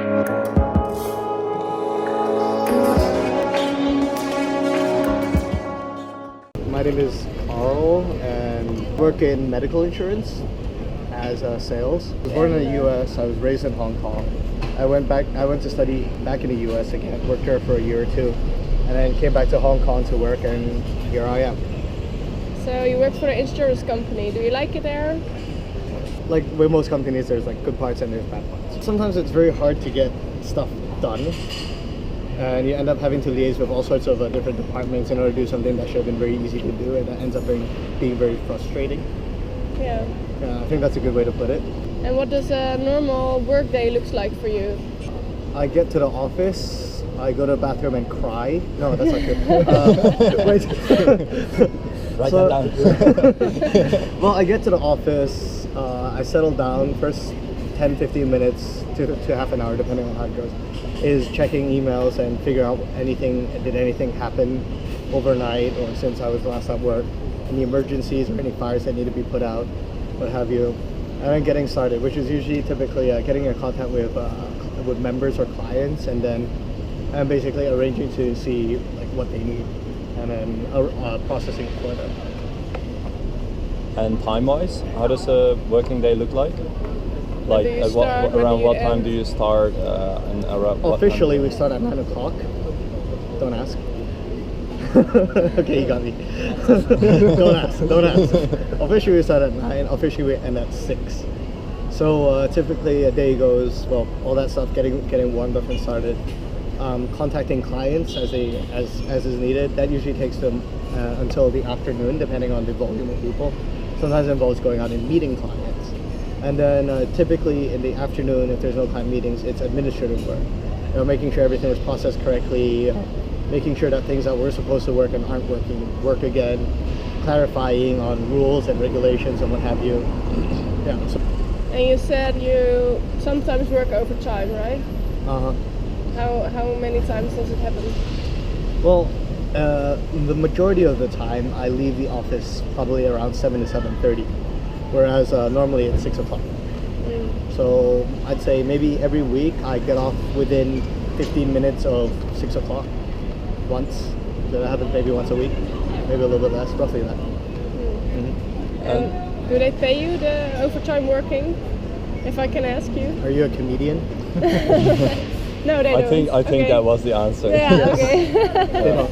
My name is Karl and work in medical insurance as sales. I was born in the US, I was raised in Hong Kong. I went to study back in the US again, worked there for a year or two, and then came back to Hong Kong to work, and here I am. So you work for an insurance company. Do you like it there? Like with most companies, there's like good parts and there's bad parts. Sometimes it's very hard to get stuff done, and you end up having to liaise with all sorts of different departments in order to do something that should have been very easy to do, and that ends up being very frustrating. Yeah. I think that's a good way to put it. And what does a normal work day looks like for you? I get to the office, I go to the bathroom and cry. No, that's not good. Wait. Write that down. Well, I get to the office, I settle down. First 10-15 minutes to half an hour, depending on how it goes, is checking emails and figure out did anything happen overnight or since I was last at work, any emergencies or any fires that need to be put out, what have you. And then getting started, which is usually typically getting in contact with members or clients, and then basically arranging to see like what they need, and then processing for them. And time-wise, how does a working day look like? Like around what time do you start? And around officially, we start at 9 o'clock. Don't ask. Okay, you got me. Don't ask. Officially, we start at 9. Officially, we end at 6. So typically, a day goes, well, all that stuff, getting warmed up and started, contacting clients as is needed. That usually takes them until the afternoon, depending on the volume of people. Sometimes it involves going out and meeting clients. And then typically in the afternoon, if there's no client meetings, it's administrative work. You know, making sure everything is processed correctly, making sure that things that were supposed to work and aren't work again, clarifying on rules and regulations and what have you. Yeah. So. And you said you sometimes work overtime, right? Uh-huh. How many times does it happen? Well, the majority of the time I leave the office probably around 7 to 7:30, whereas normally it's 6 o'clock. So I'd say maybe every week I get off within 15 minutes of 6 o'clock once. That happens maybe once a week, maybe a little bit less, roughly that. And do they pay you the overtime working, if I can ask you? Are you a comedian? No, they don't. I think that was the answer. Yeah, okay. They don't.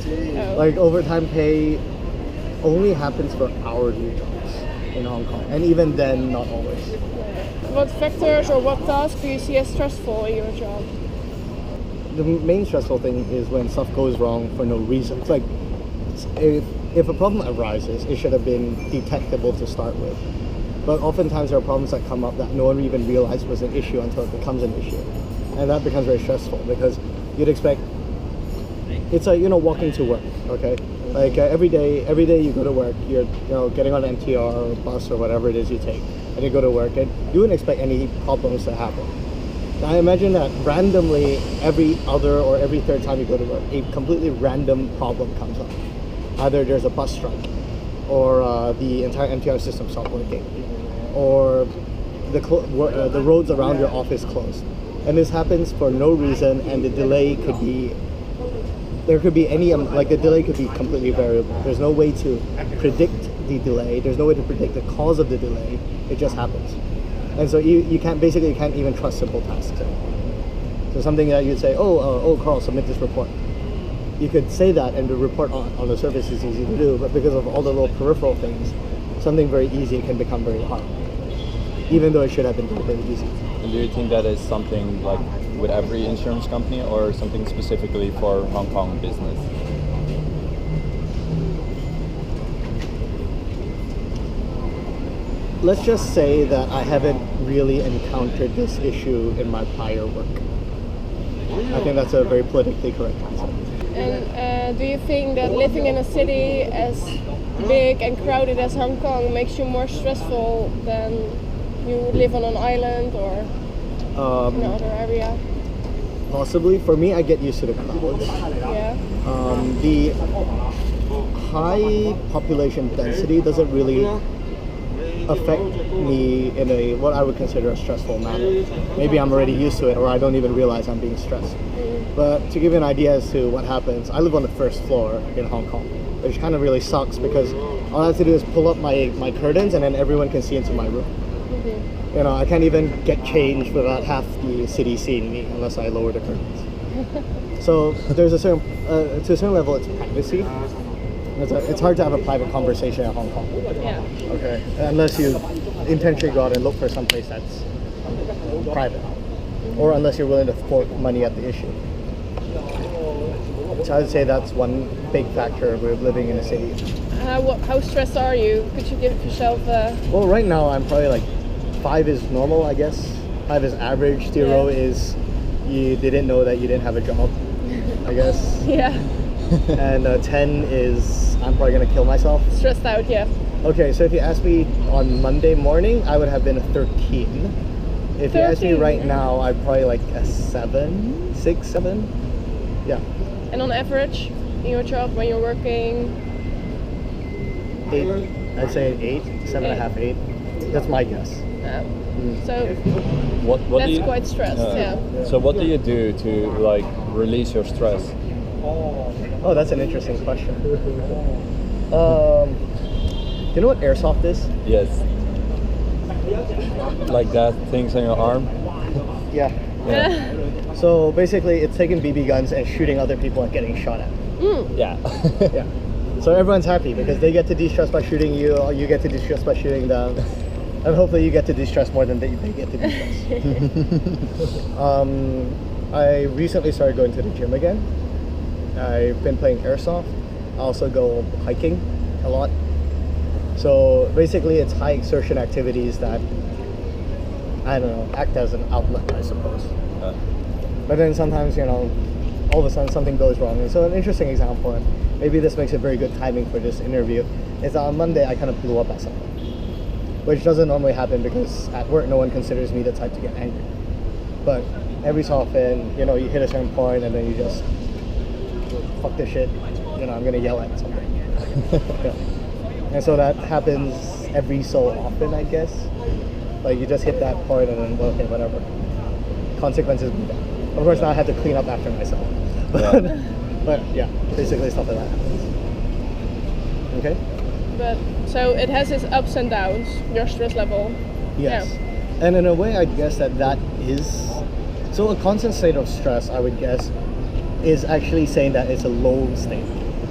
Oh. Like overtime pay only happens for hourly jobs in Hong Kong, and even then, not always. What factors or what tasks do you see as stressful in your job? The main stressful thing is when stuff goes wrong for no reason. It's like if a problem arises, it should have been detectable to start with. But oftentimes there are problems that come up that no one even realized was an issue until it becomes an issue, and that becomes very stressful because you'd expect. It's like, walking to work, okay? Like every day you go to work, you're getting on an MTR or bus or whatever it is you take, and you go to work, and you wouldn't expect any problems to happen. I imagine that randomly every other or every third time you go to work, a completely random problem comes up. Either there's a bus strike, or the entire MTR system stopped working, or the roads around your office closed. And this happens for no reason, and the delay could be. There could be the delay could be completely variable. There's no way to predict the delay. There's no way to predict the cause of the delay. It just happens. And so you can't even trust simple tasks. So something that you'd say, Karl, submit this report. You could say that, and the report on the surface is easy to do, but because of all the little peripheral things, something very easy can become very hard, even though it should have been very easy. And do you think that is something like with every insurance company, or something specifically for Hong Kong business? Let's just say that I haven't really encountered this issue in my prior work. I think that's a very politically correct answer. And do you think that living in a city as big and crowded as Hong Kong makes you more stressful than you would live on an island or in another area? Possibly. For me, I get used to the crowds. Yeah. The high population density doesn't really affect me in a what I would consider a stressful manner. Maybe I'm already used to it, or I don't even realize I'm being stressed. But to give you an idea as to what happens, I live on the first floor in Hong Kong, which kind of really sucks because all I have to do is pull up my curtains and then everyone can see into my room. You know, I can't even get changed without half the city seeing me unless I lower the curtains. So there's a certain, to a certain level, it's privacy. It's hard to have a private conversation in Hong Kong. Yeah. Okay. Unless you intentionally go out and look for some place that's private, or unless you're willing to fork money at the issue. So I'd say that's one big factor with living in a city. How stressed are you? Could you give yourself a... Well, right now I'm probably like 5 is normal, I guess. 5 is average. 0 is you didn't know that you didn't have a job, I guess. Yeah. And 10 is I'm probably gonna kill myself. Stressed out, yeah. Okay, so if you asked me on Monday morning, I would have been a 13. If you ask me right now, I'm probably like a 7, 6, 7. Yeah. And on average, in your job when you're working? 8. I'd say 8, 7.5, 8. That's my guess. So what that's quite stressed, yeah. So what do you do to like release your stress? Oh, that's an interesting question. You know what airsoft is? Yes. Like that things on your arm? Yeah. So basically, it's taking BB guns and shooting other people and getting shot at. Yeah. Yeah. So everyone's happy because they get to de-stress by shooting you, or you get to de-stress by shooting them. And hopefully you get to de-stress more than they get to de-stress. I recently started going to the gym again. I've been playing airsoft. I also go hiking a lot. So basically it's high exertion activities that, I don't know, act as an outlet, I suppose. But then sometimes, you know, all of a sudden something goes wrong. And so an interesting example, and maybe this makes it very good timing for this interview, is that on Monday I kind of blew up at something. Which doesn't normally happen because at work no one considers me the type to get angry. But every so often, you know, you hit a certain point and then you just, fuck this shit, you know, I'm gonna yell at something. Yeah. And so that happens every so often, I guess. Like you just hit that point and then, well, okay, whatever. Consequences be bad. Of course, now I had to clean up after myself. But yeah, basically stuff like that happens. Okay? But so it has its ups and downs, your stress level. Yes. Yeah. And in a way, I guess that is... So a constant state of stress, I would guess, is actually saying that it's a low state.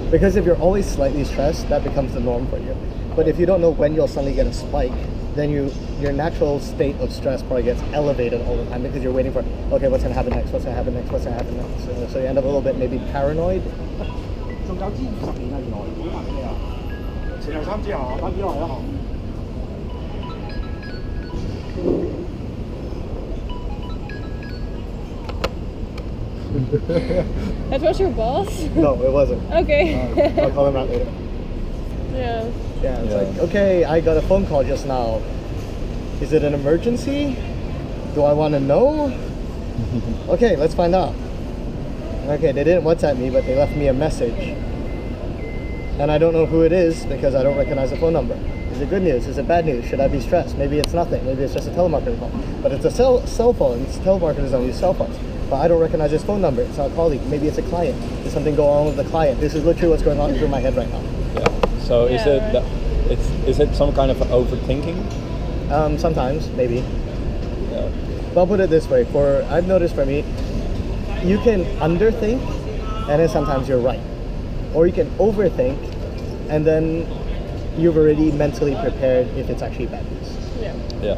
Because if you're always slightly stressed, that becomes the norm for you. But if you don't know when you'll suddenly get a spike, then your natural state of stress probably gets elevated all the time because you're waiting for, okay, what's going to happen next, what's going to happen next, what's going to happen next. So you end up a little bit maybe paranoid. That was your boss? No, it wasn't. Okay. I'll call him out later. Yeah. Yeah, it's like, okay, I got a phone call just now. Is it an emergency? Do I want to know? Okay, let's find out. Okay, they didn't WhatsApp me, but they left me a message. And I don't know who it is because I don't recognize the phone number. Is it good news? Is it bad news? Should I be stressed? Maybe it's nothing. Maybe it's just a telemarketer call. But it's a cell phone. It's telemarketers don't use cell phones. But I don't recognize his phone number. It's not a colleague. Maybe it's a client. There's something going on with the client. This is literally what's going on through my head right now. Yeah. So is it some kind of overthinking? Sometimes, maybe. Yeah. But I'll put it this way. I've noticed for me, you can underthink, and then sometimes you're right. Or you can overthink, and then you've already mentally prepared if it's actually bad news. Yeah. Yeah.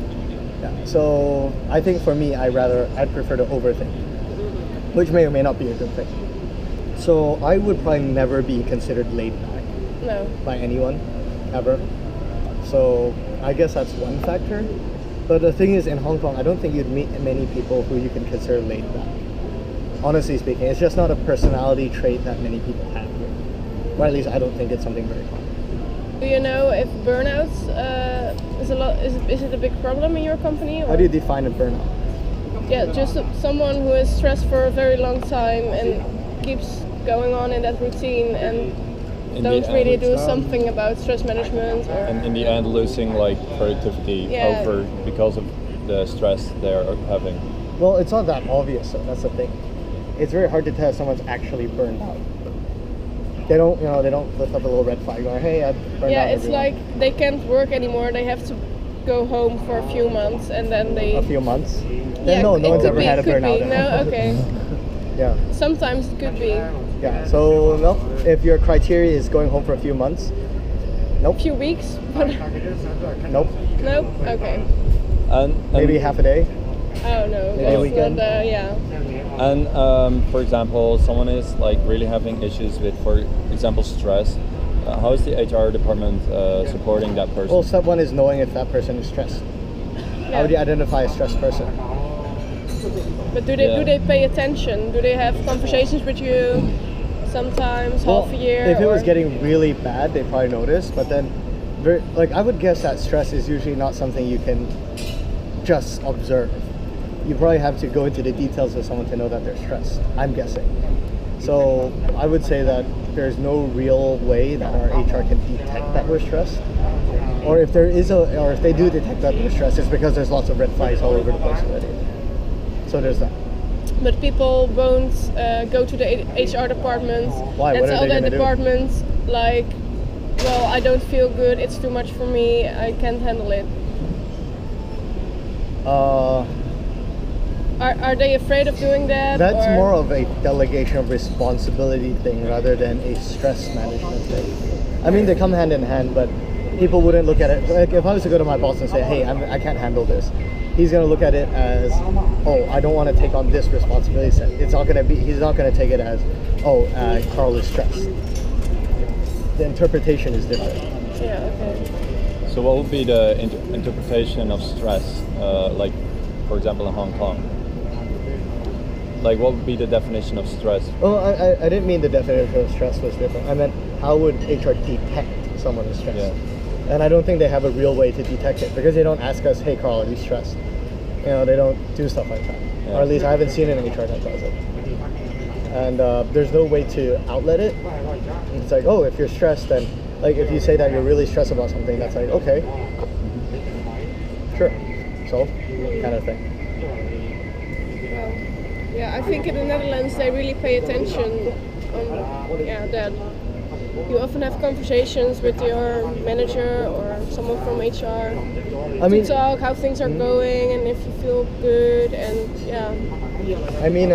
Yeah. So I think for me, I'd prefer to overthink, which may or may not be a good thing. So I would probably never be considered laid back. No. By anyone, ever. So I guess that's one factor. But the thing is, in Hong Kong, I don't think you'd meet many people who you can consider laid back. Honestly speaking, it's just not a personality trait that many people have here. Or at least I don't think it's something very common. Do you know if burnouts is it a big problem in your company? Or? How do you define a burnout? Yeah, just someone who is stressed for a very long time and keeps going on in that routine and in don't the really end, do something about stress management, or and in the end losing like productivity Yeah. over because of the stress they're having. Well, it's not that obvious, so that's the thing. It's very hard to tell if someone's actually burned out. They don't, they don't lift up a little red flag going, hey, I burned out. yeah, it's everyone." like they can't work anymore. They have to go home for a few months, and then they. A few months. Yeah, no it one's could ever be, had a could burnout. be. No, okay. Yeah, Sometimes it could be. yeah. So no, if your criteria is going home for a few months, A few weeks, but nope. no. Okay. And Maybe half a day. Oh no, Maybe a that's weekend. not. Yeah. And for example, someone is like really having issues with, for example, stress. How is the HR department supporting that person? Well, step one is knowing if that person is stressed. How would you identify a stressed person? But do they pay attention? Do they have conversations with you? Sometimes half a year. If it was or- getting really bad, they probably notice. But then, I would guess that stress is usually not something you can just observe. You probably have to go into the details of someone to know that they're stressed. I'm guessing. So I would say that there's no real way that our HR can detect that we're stressed. Or if there is or if they do detect that we're stressed, it's because there's lots of red flags all over the place already. So there's that. But people won't go to the HR department Why? and What are tell they that gonna do? department like, well, I don't feel good. It's too much for me. I can't handle it. Are they afraid of doing that? That's or? more of a delegation of responsibility thing rather than a stress management thing. I mean, they come hand in hand, but people wouldn't look at it. Like, if I was to go to my boss and say, hey, I can't handle this, he's going to look at it as, oh, I don't want to take on this responsibility set. It's not going to be, he's not going to take it as, oh, Karl is stressed. The interpretation is different. Yeah. Okay. So what would be the interpretation of stress, like for example in Hong Kong? Like what would be the definition of stress? Well, I didn't mean the definition of stress was different. I meant how would HR detect someone is stressed? Yeah. And I don't think they have a real way to detect it because they don't ask us, hey Karl, are you stressed? They don't do stuff like that. Yeah. Or at least I haven't seen an HR that does it. And there's no way to outlet it. It's like, oh, if you're stressed, then like if you say that you're really stressed about something, that's like, okay, sure, so kind of thing. Well, yeah, I think in the Netherlands they really pay attention on that. You often have conversations with your manager or someone from HR to talk how things are going and if you feel good and yeah. I mean,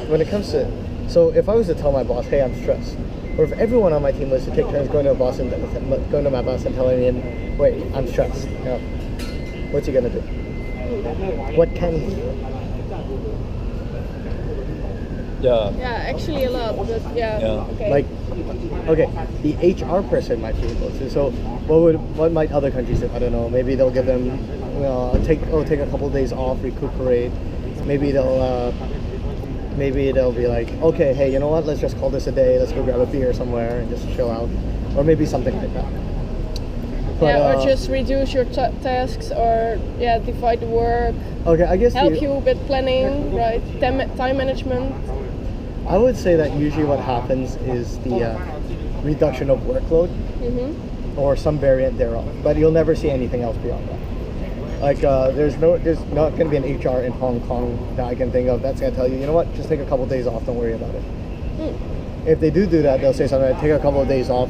when it comes to, so if I was to tell my boss, hey, I'm stressed, or if everyone on my team was to take turns going to my boss and telling him, wait, I'm stressed, what's he gonna do? What can he do? Yeah. Yeah, actually a lot, but yeah. Okay. Like, okay, the HR person might be able to. So, what might other countries do? I don't know. Maybe they'll give them, take a couple of days off, recuperate. Maybe they'll be like, okay, hey, you know what? Let's just call this a day. Let's go grab a beer somewhere and just chill out, or maybe something like that. But, or just reduce your tasks, or divide the work. Okay, I guess help you with planning, right? Time management. I would say that usually what happens is the reduction of workload, or some variant thereof. But you'll never see anything else beyond that. Like there's not going to be an HR in Hong Kong that I can think of that's going to tell you, you know what, just take a couple of days off, don't worry about it. If they do that, they'll say something like, take a couple of days off.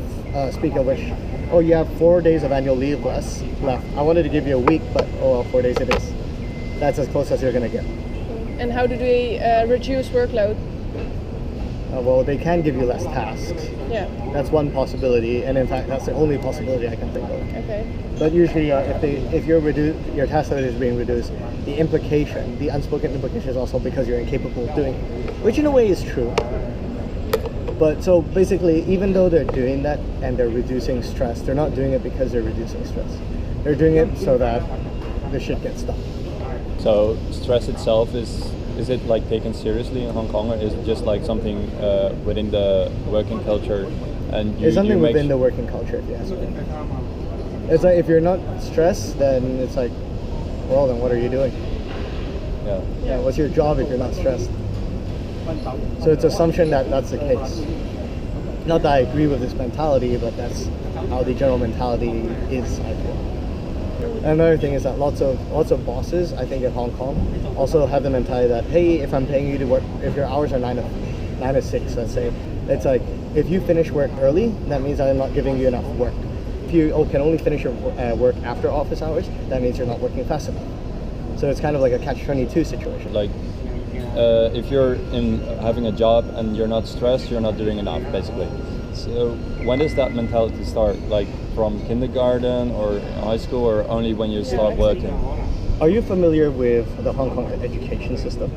Speaking of which, oh, you have 4 days of annual leave left. I wanted to give you a week, but 4 days it is. That's as close as you're going to get. And how do they reduce workload? Well, they can give you less tasks. Yeah. That's one possibility, and in fact, that's the only possibility I can think of. Okay. But usually, if your task load is being reduced, the unspoken implication is also because you're incapable of doing it, which in a way is true. But so basically, even though they're doing that and they're reducing stress, they're not doing it because they're reducing stress. They're doing it so that the shit gets done. So stress itself is it like taken seriously in Hong Kong, or is it just like something within the working culture? And it's something within the working culture, if you ask me. It's like if you're not stressed, then it's like, well, then what are you doing? Yeah. What's your job if you're not stressed? So it's assumption that that's the case. Not that I agree with this mentality, but that's how the general mentality is, I feel. Another thing is that lots of bosses, I think in Hong Kong, also have the mentality that, hey, if I'm paying you to work, if your hours are 9 to 6, let's say, it's like, if you finish work early, that means I'm not giving you enough work. If you can only finish your work after office hours, that means you're not working fast enough. So it's kind of like a catch-22 situation. Like, if you're in having a job and you're not stressed, you're not doing enough, basically. So when does that mentality start? Like from kindergarten or high school, or only when you start working? Are you familiar with the Hong Kong education system?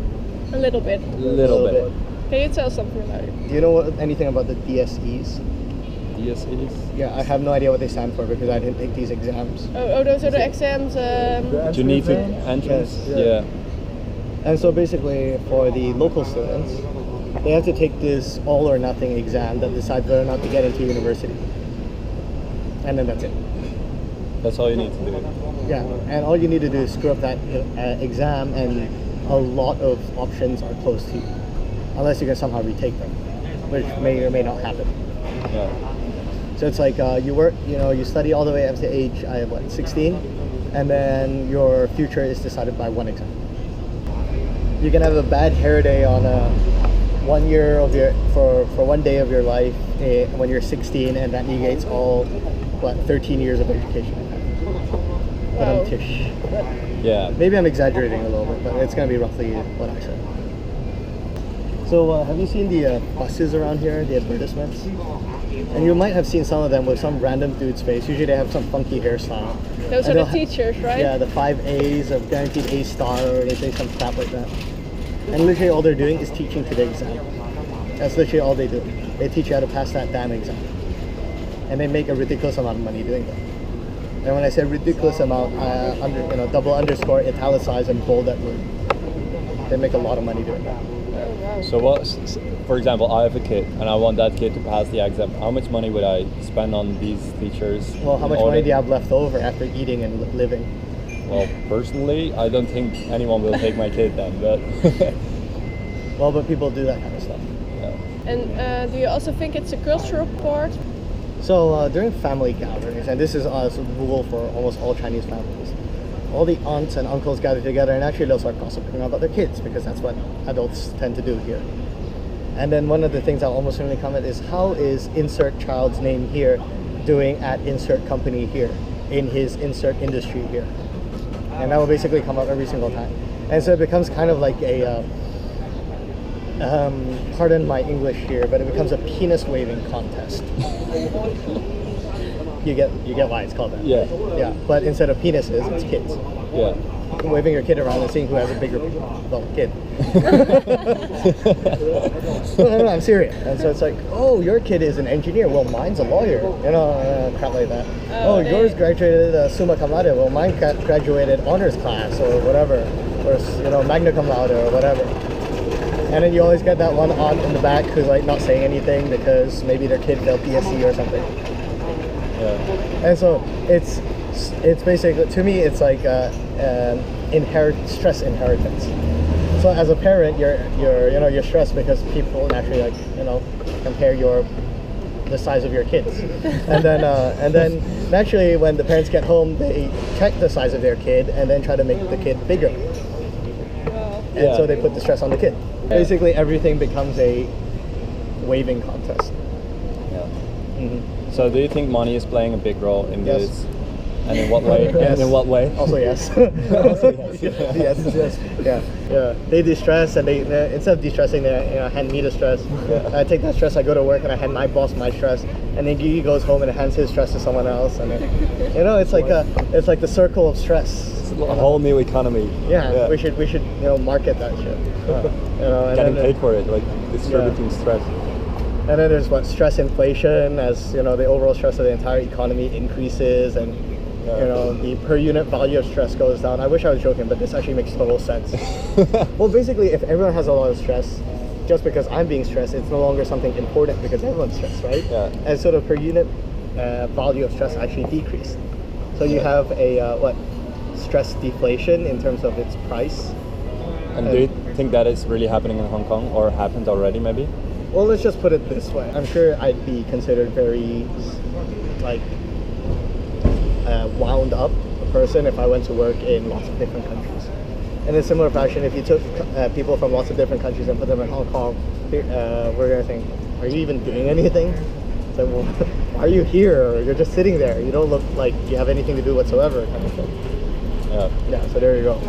A little bit. Little bit. Can you tell something about it? Do you know anything about the DSEs? DSEs? Yeah, I have no idea what they stand for because I didn't take these exams. Oh, those are the exams. Do you need to entrance? Yes, Yeah. And so basically for the local students, they have to take this all or nothing exam that decides whether or not to get into university. And then that's it. That's all you need to do. Yeah, and all you need to do is screw up that exam, and a lot of options are closed to you. Unless you can somehow retake them, which may or may not happen. Yeah. So it's like you study all the way up to age 16, and then your future is decided by one exam. You can have a bad hair day on one day of your life when you're 16, and that negates all 13 years of education. But I'm tish. Yeah. Maybe I'm exaggerating a little bit, but it's gonna be roughly what I said. So have you seen the buses around here, the advertisements? And you might have seen some of them with some random dude's face. Usually they have some funky hairstyle. Those And are the they'll teachers, right? Yeah, the 5 A's of guaranteed A star, or they say some crap like that. And literally all they're doing is teaching to the exam. That's literally all they do. They teach you how to pass that damn exam. And they make a ridiculous amount of money doing that. And when I say ridiculous amount, double underscore, italicize, and bold that word. They make a lot of money doing that. So for example, I have a kid and I want that kid to pass the exam. How much money would I spend on these teachers? Well, how much money do you have left over after eating and living? Well, personally, I don't think anyone will take my kid then, but... Well, but people do that kind of stuff. Yeah. And do you also think it's a cultural part? So during family gatherings, and this is a rule for almost all Chinese families, all the aunts and uncles gather together, and actually they'll start gossiping about their kids, because that's what adults tend to do here. And then one of the things I'll almost certainly comment is, how is insert child's name here doing at insert company here, in his insert industry here? And that will basically come up every single time. And so it becomes kind of like a, pardon my English here, but it becomes a penis waving contest. You get why it's called that. Yeah. Yeah, but instead of penises, it's kids. Yeah. Waving your kid around and seeing who has a bigger, kid. No, I'm serious. And so it's like, oh, your kid is an engineer. Well, mine's a lawyer. Crap like that. Oh, yours graduated summa cum laude. Well, mine graduated honors class or whatever, or magna cum laude or whatever. And then you always get that one aunt in the back who's like not saying anything because maybe their kid failed PSC or something. Yeah. And so it's basically, to me, it's like stress inheritance. So as a parent, you're stressed because people naturally compare the size of your kids, and then naturally when the parents get home, they check the size of their kid and then try to make the kid bigger. And so they put the stress on the kid. Basically, everything becomes a waving contest. Yeah. Mm-hmm. So do you think money is playing a big role in Yes. this? And in what way? Yes. And in what way? Also yes. Also yes. Yes. Yeah. They de-stress, and they instead of de-stressing, they hand me the stress. Yeah. I take that stress, I go to work, and I hand my boss my stress, and then he goes home and hands his stress to someone else, and then, it's like the circle of stress. It's a whole new economy. Yeah. We should market that shit. And Getting then, paid for it, like distributing stress. And then there's stress inflation, as the overall stress of the entire economy increases, and the per unit value of stress goes down. I wish I was joking, but this actually makes total sense. Well, basically, if everyone has a lot of stress, just because I'm being stressed, it's no longer something important because everyone's stressed, right? Yeah. And so the per unit value of stress actually decreased. So you have a stress deflation in terms of its price. And do you think that is really happening in Hong Kong, or happened already maybe? Well, let's just put it this way. I'm sure I'd be considered very, like, wound up a person if I went to work in lots of different countries. In a similar fashion, if you took people from lots of different countries and put them in Hong Kong, we're gonna think, are you even doing anything? It's like, well, why are you here? You're just sitting there. You don't look like you have anything to do whatsoever, kind of thing. Yeah. Yeah. So there you go.